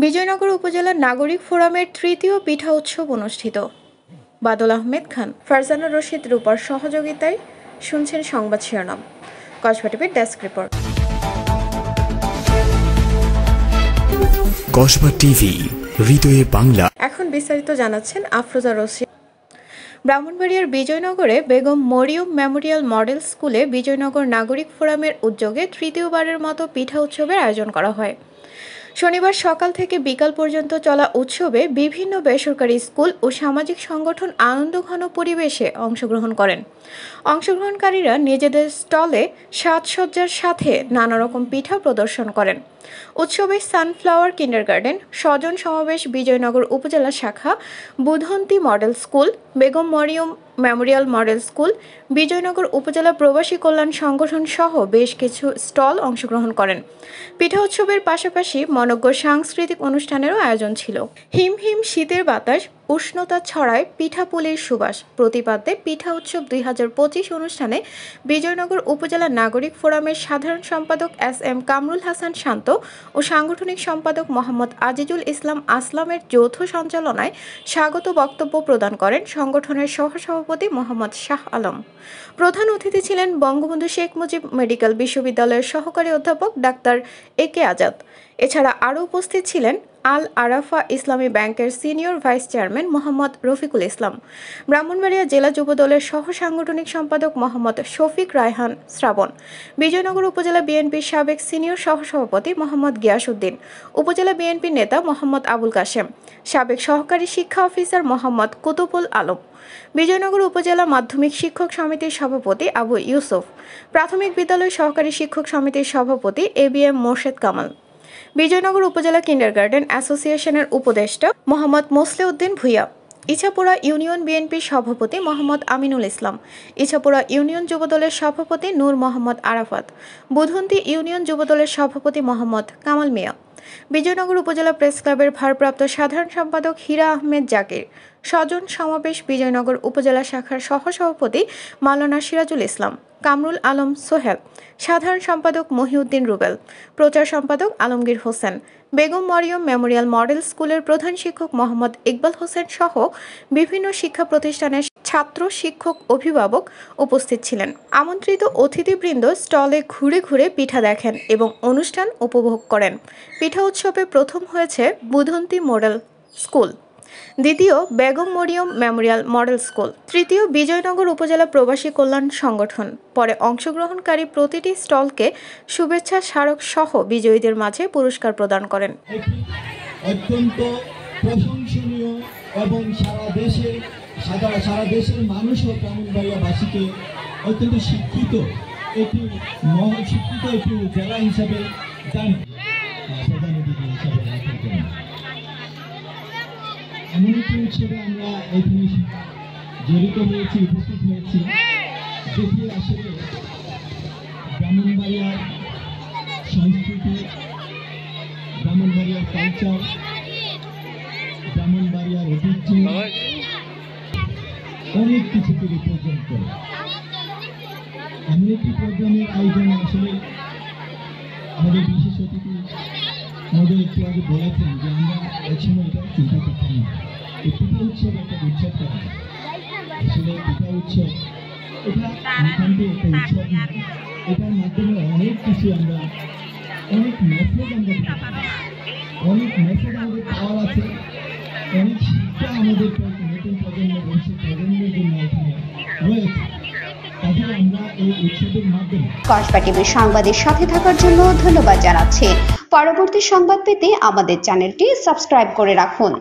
বিজয়নগর উপজেলার নাগরিক ফোরামের তৃতীয় পিঠা উৎসব অনুষ্ঠিত। বাদল আহমেদ খান, ফারজানা রশিদ রূপার সহযোগিতায় শুনছেন সংবাদ শিরোনাম। কসবা টিভির ডেস্ক রিপোর্ট। কসবা টিভি, হৃদয়ে বাংলা। এখন বিস্তারিত জানাচ্ছেন আফরোজা রশিদ। ব্রাহ্মণবাড়িয়ার বিজয়নগরে বেগম মরিয়ম মেমোরিয়াল মডেল স্কুলে বিজয়নগর নাগরিক ফোরামের উদ্যোগে তৃতীয়বারের মতো পিঠা উৎসবের আয়োজন করা হয়। শনিবার সকাল থেকে বিকাল পর্যন্ত চলা উৎসবে বিভিন্ন বেসরকারি স্কুল ও সামাজিক সংগঠন আনন্দঘন পরিবেশে অংশগ্রহণ করেন। অংশগ্রহণকারীরা নিজেদের স্টলে সাজসজ্জার সাথে নানা রকম পিঠা প্রদর্শন করেন। উৎসবে সানফ্লাওয়ার কিন্ডারগার্টেন, স্বজন সমাবেশ বিজয়নগর উপজেলা শাখা, Budhanti model school, Begum Mariam memorial model school, Bijoynagar উপজেলা প্রবাসী কল্যাণ সংগঠন সহ বেশ কিছু স্টল অংশগ্রহণ করেন। পিঠা উৎসবের পাশাপাশি মনোজ্ঞ সাংস্কৃতিক অনুষ্ঠানেরও আয়োজন ছিল। হিম হিম শীতের বাতাস, উষ্ণতা ছড়ায় পিঠাপুলির সুবাস প্রতিপাদ্যে পিঠা উৎসব 2025 অনুষ্ঠানে বিজয়নগর উপজেলা নাগরিক ফোরামের সাধারণ সম্পাদক এস.এম. কামরুল হাসান শান্ত ও সাংগঠনিক সম্পাদক মোহাম্মদ আজিজুল ইসলাম আসলামের যৌথ সঞ্চালনায় স্বাগত বক্তব্য প্রদান করেন সংগঠনের সহসভাপতি মোহাম্মদ শাহ আলম। প্রধান অতিথি ছিলেন বঙ্গবন্ধু শেখ মুজিব মেডিকেল বিশ্ববিদ্যালয়ের সহকারী অধ্যাপক ডাক্তার এ.কে. আজাদ। এছাড়া আরও উপস্থিত ছিলেন আল আরাফা ইসলামী ব্যাংকের senior vice chairman Mohammad Rafiqul Islam, Brahmanbaria জেলা যুবদলের সহ সাংগঠনিক সম্পাদক মোহাম্মদ শফিক রায়হান শ্রাবণ, বিজয়নগর উপজেলা বিএনপির সাবেক সিনিয়র সহসভাপতি মোহাম্মদ গিয়াসউদ্দিন, উপজেলা বিএনপির নেতা মোহাম্মদ আবুল কাশেম, সাবেক সহকারী শিক্ষা অফিসার মোহাম্মদ কুতুবুল আলম, বিজয়নগর উপজেলা মাধ্যমিক শিক্ষক সমিতির সভাপতি আবু ইউসুফ, প্রাথমিক বিদ্যালয় সহকারী শিক্ষক সমিতির সভাপতি এ.বি.এম. মোর্শেদ কামাল, বিজয়নগর উপজেলা কিন্ডারগার্টেন অ্যাসোসিয়েশনের উপদেষ্টা মোহাম্মদ মোসলেউদ্দিন ভুইয়া, ইছাপুরা ইউনিয়ন বিএনপির সভাপতি মোহাম্মদ আমিনুল ইসলাম, ইছাপুরা ইউনিয়ন যুবদলের সভাপতি নূর মোহাম্মদ আরাফাত, বুধন্তী ইউনিয়ন যুবদলের সভাপতি মোহাম্মদ কামাল মিয়া, বিজয়নগর উপজেলা প্রেস ক্লাবের ভারপ্রাপ্ত সাধারণ সম্পাদক হীরা আহমেদ জাকির, স্বজন সমাবেশ বিজয়নগর উপজেলা শাখার সহসভাপতি মাওলানা সিরাজুল ইসলাম, কামরুল আলম সোহেল, সাধারণ সম্পাদক মহিউদ্দিন রুবেল, প্রচার সম্পাদক আলমগীর হোসেন, বেগম মরিয়ম মেমোরিয়াল মডেল স্কুলের প্রধান শিক্ষক মোহাম্মদ ইকবাল হোসেন সহ বিভিন্ন শিক্ষা প্রতিষ্ঠানের ছাত্র, শিক্ষক, অভিভাবক উপস্থিত ছিলেন। আমন্ত্রিত অতিথিবৃন্দ স্টলে ঘুরে ঘুরে পিঠা দেখেন এবং অনুষ্ঠান উপভোগ করেন। পিঠা উৎসবে প্রথম হয়েছে বুধন্তী মডেল স্কুল, দ্বিতীয় Begum Mariam memorial model school, তৃতীয় বিজয়নগর উপজেলা প্রবাসী কল্যাণ সংগঠন। পরে অংশগ্রহণকারী প্রতিটি স্টলকে শুভেচ্ছা স্মারক সহ বিজয়ীদের মাঝে পুরস্কার প্রদান করেন। অত্যন্ত প্রশংসনীয় এবং সারা দেশের মানুষ ও ব্রাহ্মণবাড়িয়াবাসীকে অত্যন্ত শিক্ষিত একটি জেলা হিসাবে জানে। এমন একটি উৎসবে আমরা এখানে জড়িত হয়েছি, উপস্থিত হয়েছি, দেখি আসলে ব্রাহ্মণবাড়িয়ার সংস্কৃতি, ব্রাহ্মণবাড়িয়ার কালচার, ব্রাহ্মণবাড়িয়ার ঐতিহ্য অনেক কিছুকে রিপ্রেজেন্ট করে। এমন একটি প্রোগ্রামের আয়োজন আসলে আমাদের বিশেষ অতিথি আমাদের একটু আগে বলেছেন যে আমরা একসময় এটা চিন্তা করতাম না। এই পিঠা উৎসব একটা উৎসব করা, আসলে পিঠা উৎসব এটা মোটামুটি একটা উৎসব না, এটার মাধ্যমে অনেক কিছু আমরা, অনেক মেসেজ আমাদের পাওয়ার আছে, অনেক শিক্ষা আমাদের নতুন প্রজন্ম, ভবিষ্যৎ প্রজন্মের জন্য এখানে রয়েছে। তাহলে আমরা এই উৎসবের মাধ্যমে কসবা টিভির সংবাদের সাথে থাকার জন্য ধন্যবাদ জানাচ্ছি। পরবর্তী সংবাদ পেতে আমাদের চ্যানেলটি সাবস্ক্রাইব করে রাখুন।